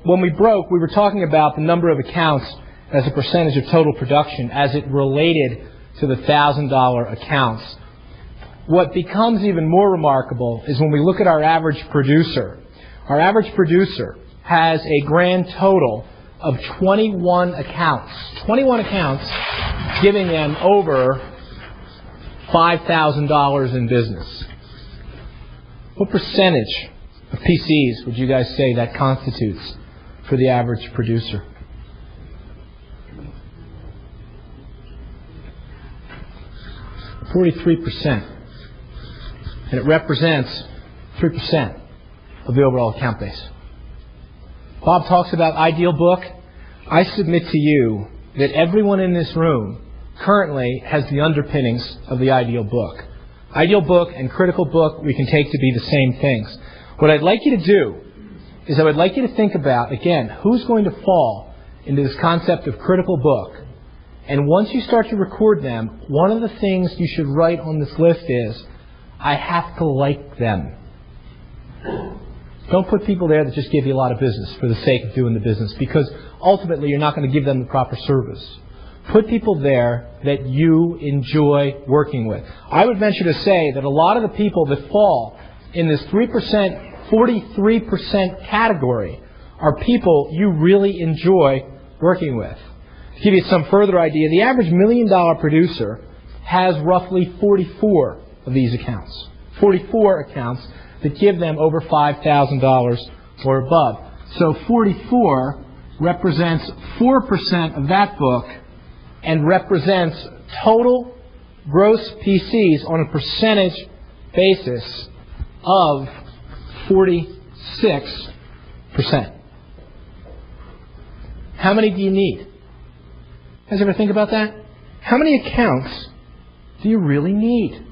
when we broke, we were talking about the number of accounts as a percentage of total production as it related to the $1,000 accounts. What becomes even more remarkable is when we look at our average producer. Our average producer has a grand total of 21 accounts. 21 accounts giving them over $5,000 in business. What percentage of PCs would you guys say that constitutes for the average producer? %43%. And it represents 3% of the overall account base. Bob talks about ideal book. I submit to you that everyone in this room currently has the underpinnings of the ideal book. Ideal book and critical book we can take to be the same things. What I'd like you to do is I would like you to think about, again, who's going to fall into this concept of critical book. And once you start to record them, one of the things you should write on this list is, I have to like them. Don't put people there that just give you a lot of business for the sake of doing the business, because ultimately you're not going to give them the proper service. Put people there that you enjoy working with. I would venture to say that a lot of the people that fall in this 3%, 43% category are people you really enjoy working with. To give you some further idea, the average $1 million producer has roughly 44 of these accounts. 44 accounts that give them over $5,000 or above. So 44 represents 4% of that book and represents total gross PCs on a percentage basis of 46%. How many do you need? You guys ever think about that? How many accounts do you really need?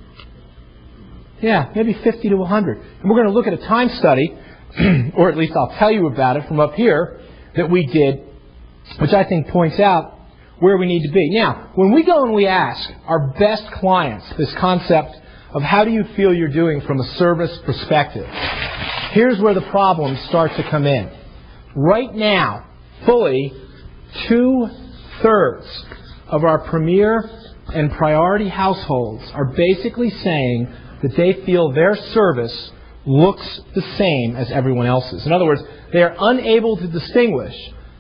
Yeah, maybe 50 to 100. And we're going to look at a time study, or at least I'll tell you about it from up here, that we did, which I think points out where we need to be. Now, when we go and we ask our best clients this concept of how do you feel you're doing from a service perspective, here's where the problems start to come in. Right now, fully 2/3 of our premier and priority households are basically saying that they feel their service looks the same as everyone else's. In other words, they are unable to distinguish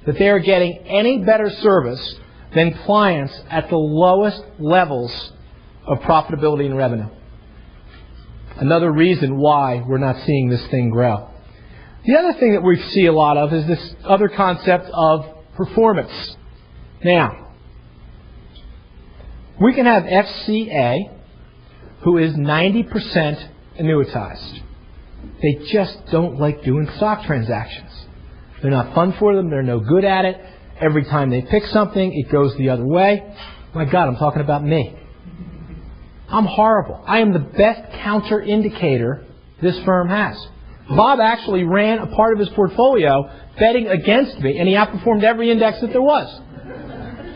that they are getting any better service than clients at the lowest levels of profitability and revenue. Another reason why we're not seeing this thing grow. The other thing that we see a lot of is this other concept of performance. Now, we can have FCA who is 90% annuitized. They just don't like doing stock transactions. They're not fun for them. They're no good at it. Every time they pick something, it goes the other way. My God, I'm talking about me. I'm horrible. I am the best counter indicator this firm has. Bob actually ran a part of his portfolio betting against me, and he outperformed every index that there was.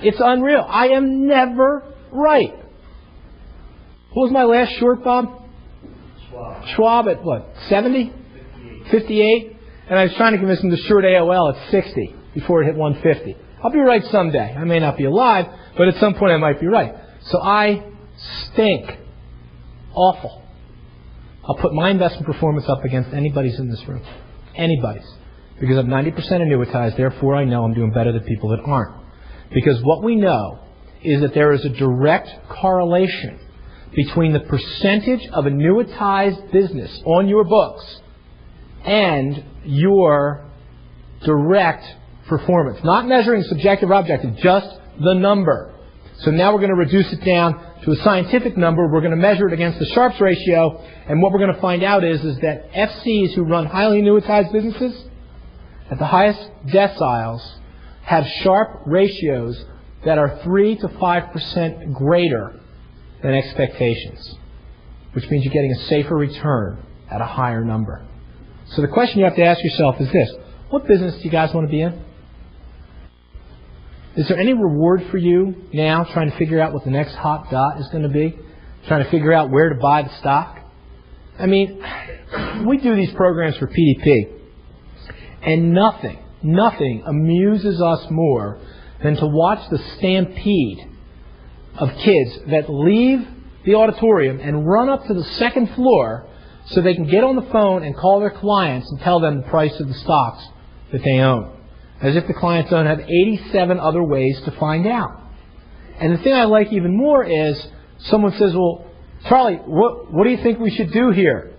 It's unreal. I am never right. What was my last short, Bob? Schwab at what, 70? 58? And I was trying to convince him to short AOL at 60 before it hit 150. I'll be right someday. I may not be alive, but at some point I might be right. So I stink. Awful. I'll put my investment performance up against anybody's in this room. Anybody's. Because I'm 90% annuitized, therefore I know I'm doing better than people that aren't. Because what we know is that there is a direct correlation between the percentage of annuitized business on your books and your direct performance. Not measuring subjective or objective, just the number. So now we're going to reduce it down to a scientific number. We're going to measure it against the Sharpe's ratio, and what we're going to find out is that FCs who run highly annuitized businesses at the highest deciles have Sharpe ratios that are 3 to 5% greater than expectations, which means you're getting a safer return at a higher number. So the question you have to ask yourself is this: what business do you guys want to be in? Is there any reward for you now trying to figure out what the next hot dot is going to be? Trying to figure out where to buy the stock? I mean, we do these programs for PDP, and nothing nothing amuses us more than to watch the stampede of kids that leave the auditorium and run up to the second floor so they can get on the phone and call their clients and tell them the price of the stocks that they own, as if the clients don't have 87 other ways to find out. And the thing I like even more is someone says, well, Charlie, what do you think we should do here?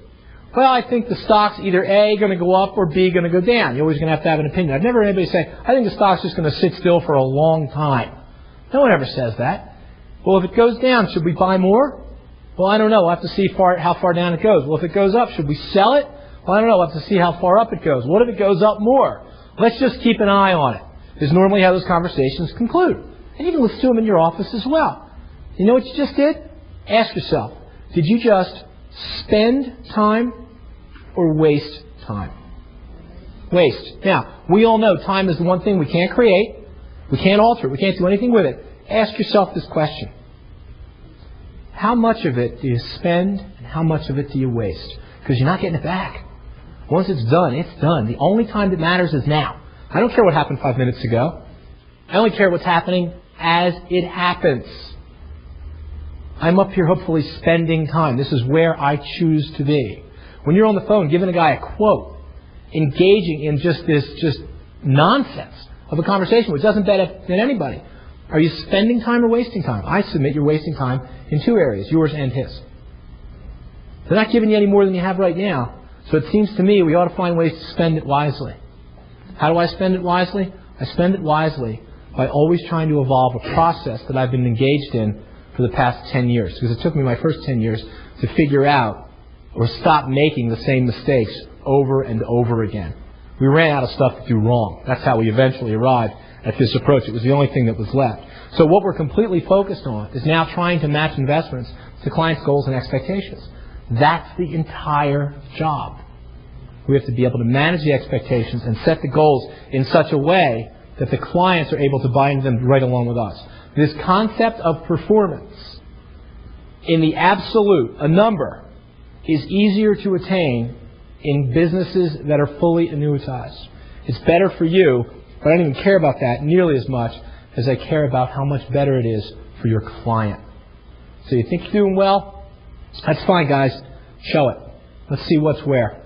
Well, I think the stock's either A, going to go up, or B, going to go down. You're always going to have an opinion. I've never heard anybody say, I think the stock's just going to sit still for a long time. No one ever says that. Well, if it goes down, should we buy more? Well, I don't know. We'll have to see how far down it goes. Well, if it goes up, should we sell it? Well, I don't know. We'll have to see how far up it goes. What if it goes up more? Let's just keep an eye on it. Is normally how those conversations conclude. And you can listen to them in your office as well. You know what you just did? Ask yourself, did you just spend time or waste time? Waste. Now, we all know time is the one thing we can't create. We can't alter it. We can't do anything with it. Ask yourself this question. How much of it do you spend and how much of it do you waste? Because you're not getting it back. Once it's done, it's done. The only time that matters is now. I don't care what happened 5 minutes ago. I only care what's happening as it happens. I'm up here hopefully spending time. This is where I choose to be. When you're on the phone giving a guy a quote, engaging in just nonsense of a conversation which doesn't benefit anybody, are you spending time or wasting time? I submit you're wasting time in 2 areas, yours and his. They're not giving you any more than you have right now. So it seems to me we ought to find ways to spend it wisely. How do I spend it wisely? I spend it wisely by always trying to evolve a process that I've been engaged in for the past 10 years. Because it took me my first 10 years to figure out or stop making the same mistakes over and over again. We ran out of stuff to do wrong. That's how we eventually arrived at this approach. It was the only thing that was left. So what we're completely focused on is now trying to match investments to clients' goals and expectations. That's the entire job. We have to be able to manage the expectations and set the goals in such a way that the clients are able to buy into them right along with us. This concept of performance in the absolute, a number, is easier to attain in businesses that are fully annuitized. It's better for you, but I don't even care about that nearly as much as I care about how much better it is for your client. So you think you're doing well? That's fine, guys. Show it. Let's see what's where.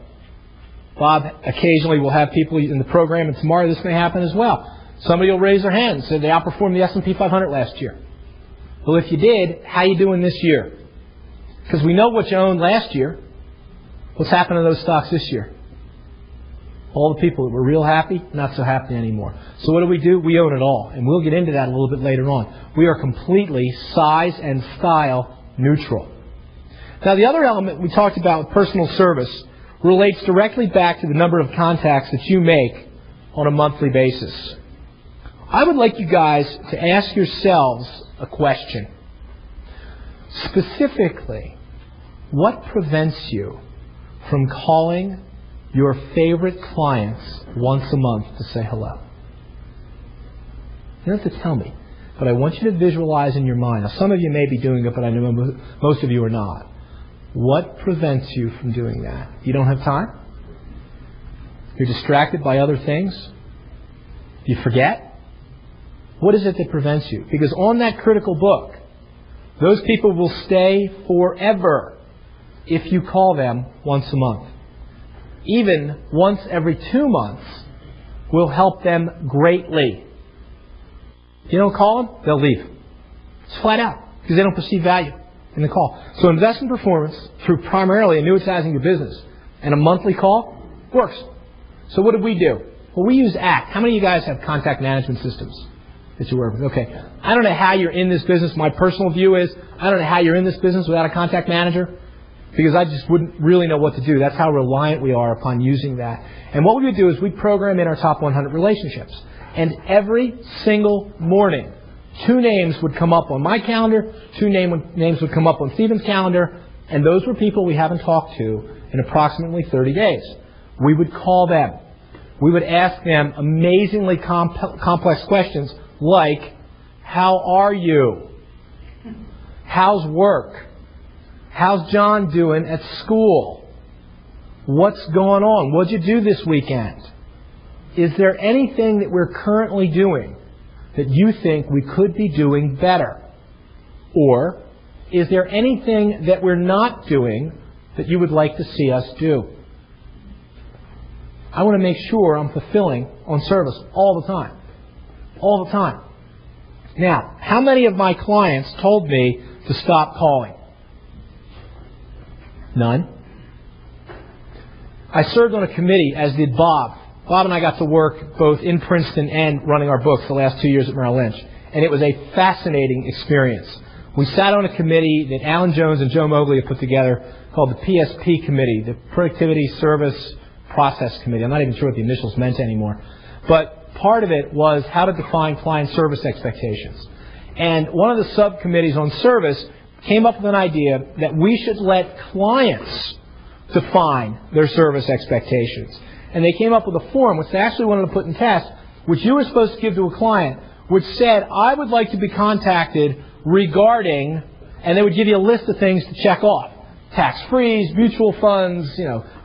Bob, occasionally we'll have people in the program, and tomorrow this may happen as well. Somebody will raise their hand and say they outperformed the S&P 500 last year. Well, if you did, how are you doing this year? Because we know what you owned last year. What's happened to those stocks this year? All the people that were real happy, not so happy anymore. So what do? We own it all. And we'll get into that a little bit later on. We are completely size and style neutral. Now, the other element we talked about, personal service, relates directly back to the number of contacts that you make on a monthly basis. I would like you guys to ask yourselves a question. Specifically, what prevents you from calling your favorite clients once a month to say hello? You don't have to tell me, but I want you to visualize in your mind. Now, some of you may be doing it, but I know most of you are not. What prevents you from doing that? You don't have time? You're distracted by other things? You forget? What is it that prevents you? Because on that critical book, those people will stay forever if you call them once a month. Even once every 2 months will help them greatly. If you don't call them, they'll leave. It's flat out, because they don't perceive value in the call. So investment performance, through primarily annuitizing your business, and a monthly call, works. So what did we do? Well, we use ACT. How many of you guys have contact management systems that you work with? Okay. I don't know how you're in this business. My personal view is, I don't know how you're in this business without a contact manager, because I just wouldn't really know what to do. That's how reliant we are upon using that. And what we would do is we'd program in our top 100 relationships. And every single morning, 2 names would come up on my calendar, 2 names would come up on Stephen's calendar, and those were people we haven't talked to in approximately 30 days. We would call them. We would ask them amazingly complex questions like, how are you? How's work? How's John doing at school? What's going on? What'd you do this weekend? is there anything that we're currently doing that you think we could be doing better? Or is there anything that we're not doing that you would like to see us do? I want to make sure I'm fulfilling on service all the time. All the time. Now, how many of my clients told me to stop calling? None. I served on a committee, as did Bob. Bob and I got to work both in Princeton and running our books the last 2 years at Merrill Lynch. And it was a fascinating experience. We sat on a committee that Alan Jones and Joe Mowgli have put together called the PSP Committee, the Productivity Service Process Committee. I'm not even sure what the initials meant anymore. But part of it was how to define client service expectations. And one of the subcommittees on service came up with an idea that we should let clients define their service expectations. And they came up with a form, which they actually wanted to put in test, which you were supposed to give to a client, which said, I would like to be contacted regarding, and they would give you a list of things to check off. Tax-frees, mutual funds,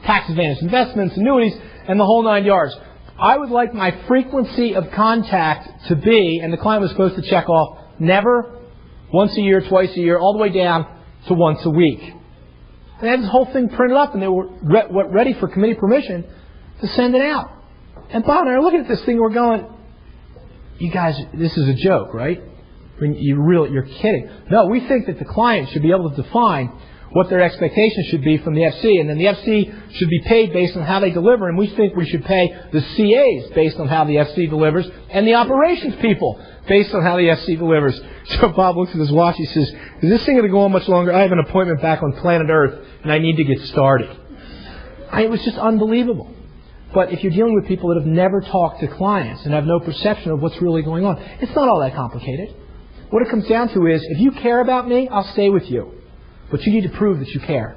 tax-advantaged investments, annuities, and the whole 9 yards. I would like my frequency of contact to be, and the client was supposed to check off, never, once a year, twice a year, all the way down to once a week. They had this whole thing printed up, and they were ready for committee permission to send it out. And Bob and I are looking at this thing, and we're going, you guys, this is a joke, right? I mean, you're kidding. No, we think that the client should be able to define what their expectations should be from the FC, and then the FC should be paid based on how they deliver, and we think we should pay the CAs based on how the FC delivers, and the operations people based on how the FC delivers. So Bob looks at his watch, he says, is this thing going to go on much longer? I have an appointment back on planet Earth, and I need to get started. It was just unbelievable. But if you're dealing with people that have never talked to clients and have no perception of what's really going on, it's not all that complicated. What it comes down to is, if you care about me, I'll stay with you. But you need to prove that you care.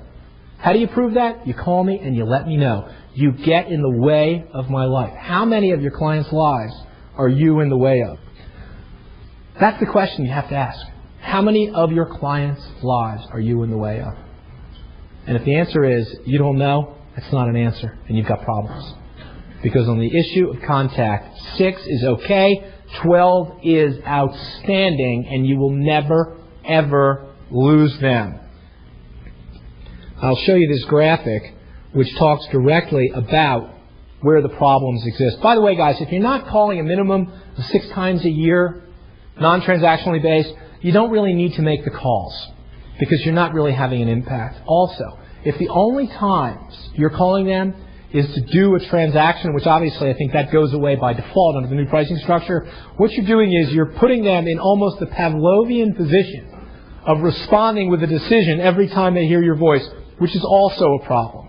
How do you prove that? You call me and you let me know. You get in the way of my life. How many of your clients' lives are you in the way of? That's the question you have to ask. How many of your clients' lives are you in the way of? And if the answer is, you don't know, it's not an answer, and you've got problems. Because on the issue of contact, 6 is okay, 12 is outstanding, and you will never, ever lose them. I'll show you this graphic which talks directly about where the problems exist. By the way, guys, if you're not calling a minimum of 6 times a year, non-transactionally based, you don't really need to make the calls because you're not really having an impact. Also, if the only times you're calling them is to do a transaction, which obviously I think that goes away by default under the new pricing structure, what you're doing is you're putting them in almost the Pavlovian position of responding with a decision every time they hear your voice, which is also a problem.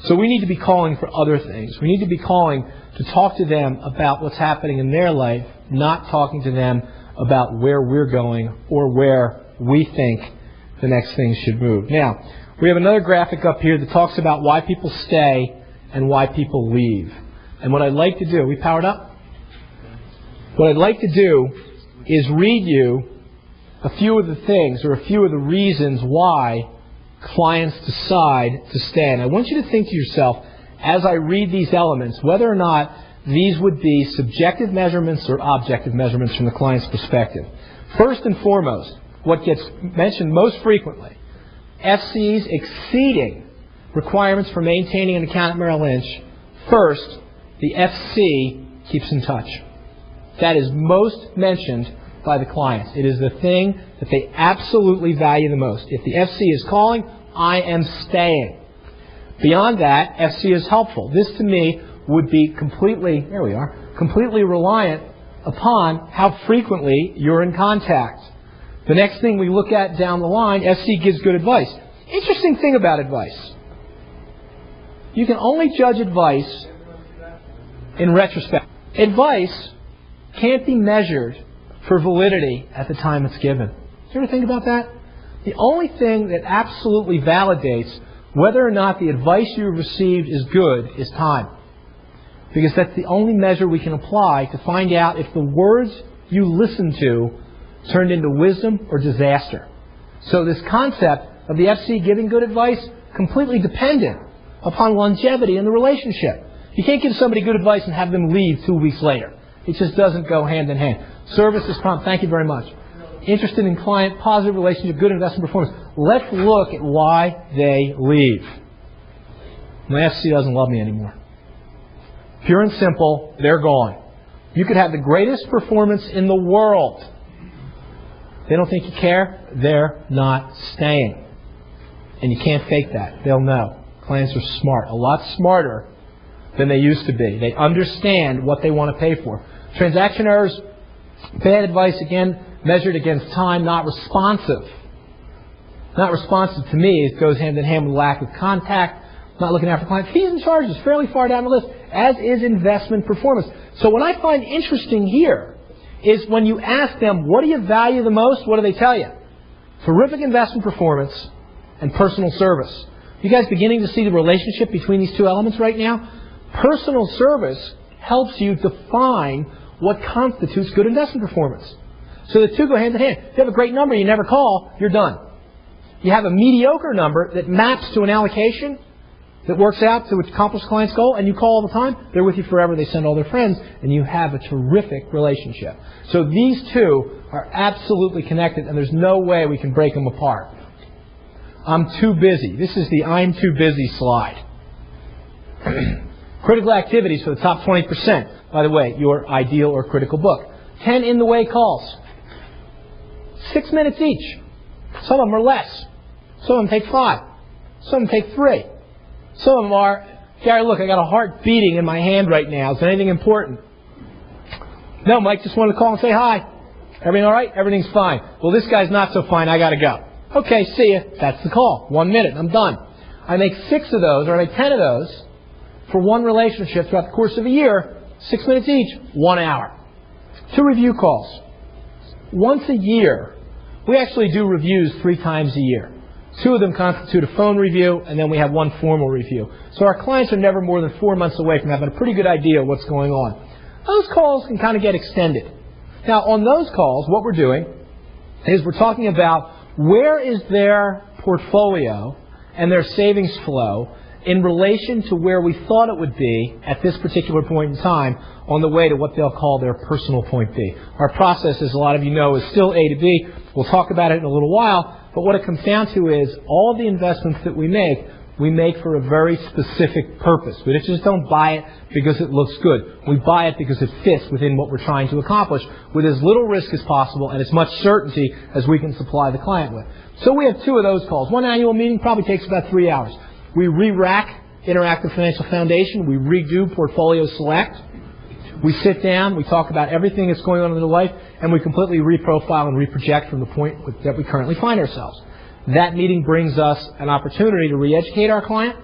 So we need to be calling for other things. We need to be calling to talk to them about what's happening in their life, not talking to them about where we're going or where we think the next thing should move. Now, we have another graphic up here that talks about why people stay and why people leave. And what I'd like to do, we powered up? What I'd like to do is read you a few of the things or a few of the reasons why clients decide to stay. And I want you to think to yourself, as I read these elements, whether or not these would be subjective measurements or objective measurements from the client's perspective. First and foremost, what gets mentioned most frequently, FCs exceeding requirements for maintaining an account at Merrill Lynch. First, the FC keeps in touch. That is most mentioned by the clients. It is the thing that they absolutely value the most. If the FC is calling, I am staying. Beyond that, FC is helpful. This to me would be completely reliant upon how frequently you're in contact. The next thing we look at down the line, FC gives good advice. Interesting thing about advice. You can only judge advice in retrospect. Advice can't be measured for validity at the time it's given. Did you ever think about that? The only thing that absolutely validates whether or not the advice you received is good is time. Because that's the only measure we can apply to find out if the words you listened to turned into wisdom or disaster. So this concept of the FC giving good advice, completely dependent upon longevity in the relationship. You can't give somebody good advice and have them leave 2 weeks later. It just doesn't go hand in hand. Service is prompt. Thank you very much. Interested in client, positive relationship, good investment performance. Let's look at why they leave. My FC doesn't love me anymore. Pure and simple, they're gone. You could have the greatest performance in the world. They don't think you care, they're not staying. And you can't fake that. They'll know. Clients are smart, a lot smarter than they used to be. They understand what they want to pay for. Transaction errors, bad advice, again, measured against time, not responsive. Not responsive to me, it goes hand in hand with lack of contact, not looking after clients. Fees and charges, fairly far down the list, as is investment performance. So what I find interesting here is when you ask them, what do you value the most, what do they tell you? Terrific investment performance and personal service. You guys beginning to see the relationship between these two elements right now? Personal service helps you define what constitutes good investment performance. So the two go hand in hand. If you have a great number you never call, you're done. You have a mediocre number that maps to an allocation that works out to accomplish client's goal, and you call all the time, they're with you forever, they send all their friends, and you have a terrific relationship. So these two are absolutely connected, and there's no way we can break them apart. I'm too busy. This is the I'm too busy slide. Critical activities for the top 20%. By the way, your ideal or critical book. 10 in the way calls. 6 minutes each. Some of them are less. Some of them take 5. Some of them take 3. Some of them are, Gary, look, I got a heart beating in my hand right now. Is there anything important? No, Mike just wanted to call and say hi. Everything all right? Everything's fine. Well, this guy's not so fine. I got to go. Okay, see ya. That's the call. 1 minute. I'm done. I make 6 of those, or I make 10 of those for one relationship throughout the course of a year. 6 minutes each. 1 hour. 2 review calls. Once a year. We actually do reviews 3 times a year. 2 of them constitute a phone review, and then we have 1 formal review. So our clients are never more than 4 months away from having a pretty good idea of what's going on. Those calls can kind of get extended. Now, on those calls, what we're doing is we're talking about where is their portfolio and their savings flow in relation to where we thought it would be at this particular point in time on the way to what they'll call their personal point B. Our process, as a lot of you know, is still A to B. We'll talk about it in a little while. But what it comes down to is all the investments that we make for a very specific purpose. We just don't buy it because it looks good. We buy it because it fits within what we're trying to accomplish with as little risk as possible and as much certainty as we can supply the client with. So we have 2 of those calls. One annual meeting probably takes about 3 hours. We re-rack Interactive Financial Foundation. We redo Portfolio Select. We sit down, we talk about everything that's going on in their life, and we completely reprofile and reproject from the point that we currently find ourselves. That meeting brings us an opportunity to re-educate our client,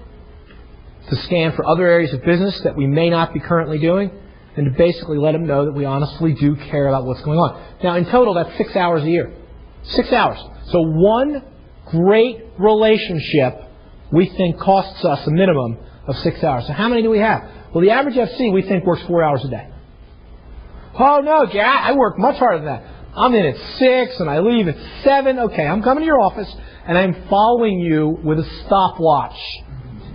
to scan for other areas of business that we may not be currently doing, and to basically let them know that we honestly do care about what's going on. Now, in total, that's 6 hours a year. 6 hours. So one great relationship we think costs us a minimum of 6 hours. So how many do we have? Well, the average FC we think works 4 hours a day. Oh, no, Gary, I work much harder than that. I'm in at 6 and I leave at 7. Okay, I'm coming to your office and I'm following you with a stopwatch.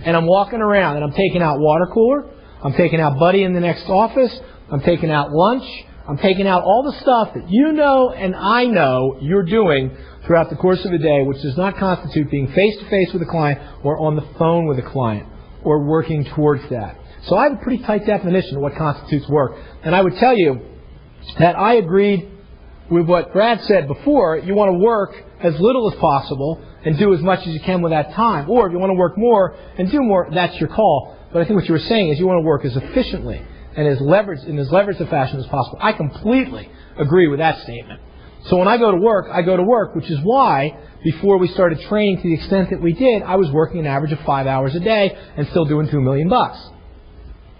And I'm walking around and I'm taking out water cooler. I'm taking out Buddy in the next office. I'm taking out lunch. I'm taking out all the stuff that you know and I know you're doing throughout the course of a day, which does not constitute being face-to-face with a client or on the phone with a client or working towards that. So I have a pretty tight definition of what constitutes work. And I would tell you that I agreed with what Brad said before. You want to work as little as possible and do as much as you can with that time. Or if you want to work more and do more, that's your call. But I think what you were saying is you want to work as efficiently and as leveraged a fashion as possible. I completely agree with that statement. So when I go to work, which is why before we started training to the extent that we did, I was working an average of 5 hours a day and still doing $2 million.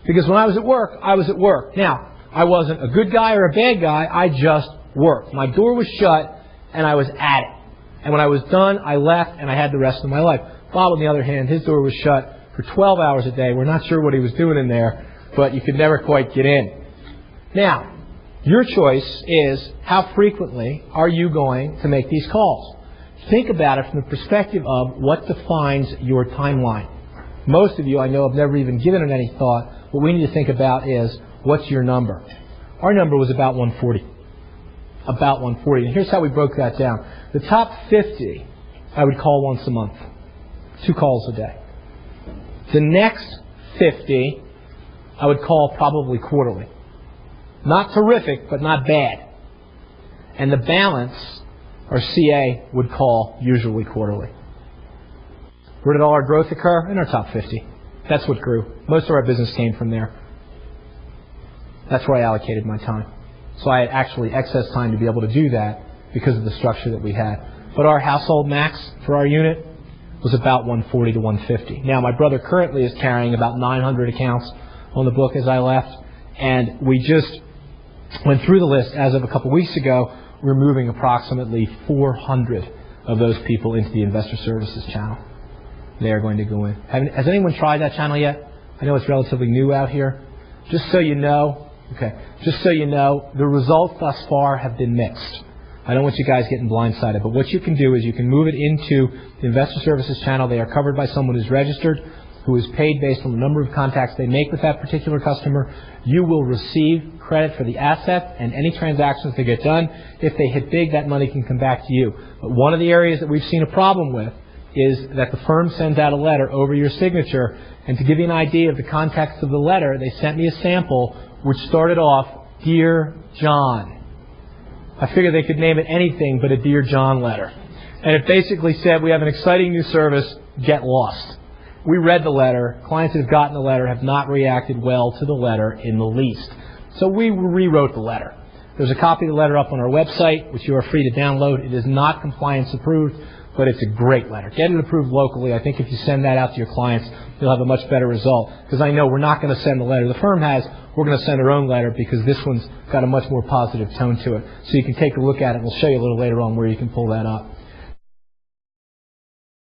Because when I was at work, I was at work. Now, I wasn't a good guy or a bad guy. I just worked. My door was shut, and I was at it. And when I was done, I left, and I had the rest of my life. Bob, on the other hand, his door was shut for 12 hours a day. We're not sure what he was doing in there, but you could never quite get in. Now, your choice is how frequently are you going to make these calls? Think about it from the perspective of what defines your timeline. Most of you, I know, have never even given it any thought. what we need to think about is, what's your number? Our number was about 140. About 140. And here's how we broke that down. The top 50, I would call once a month. 2 calls a day. The next 50, I would call probably quarterly. Not terrific, but not bad. And the balance, our CA, would call usually quarterly. Where did all our growth occur? In our top 50. That's what grew. Most of our business came from there. That's where I allocated my time. So I had actually excess time to be able to do that because of the structure that we had. But our household max for our unit was about 140 to 150. Now, my brother currently is carrying about 900 accounts on the book as I left, and we just went through the list as of a couple weeks ago. We're moving approximately 400 of those people into the investor services channel. They are going to go in. Has anyone tried that channel yet? I know it's relatively new out here. Just so you know, the results thus far have been mixed. I don't want you guys getting blindsided, but what you can do is you can move it into the investor services channel. They are covered by someone who's registered, who is paid based on the number of contacts they make with that particular customer. You will receive credit for the asset and any transactions that get done. If they hit big, that money can come back to you. But one of the areas that we've seen a problem with is that the firm sends out a letter over your signature, and to give you an idea of the context of the letter, they sent me a sample which started off, Dear John. I figured they could name it anything but a Dear John letter. And it basically said, we have an exciting new service, get lost. We read the letter. Clients that have gotten the letter have not reacted well to the letter in the least. So we rewrote the letter. There's a copy of the letter up on our website, which you are free to download. It is not compliance approved, but it's a great letter. Get it approved locally. I think if you send that out to your clients, you'll have a much better result. Because I know we're not going to send the letter the firm has. We're going to send our own letter because this one's got a much more positive tone to it. So you can take a look at it. We'll show you a little later on where you can pull that up.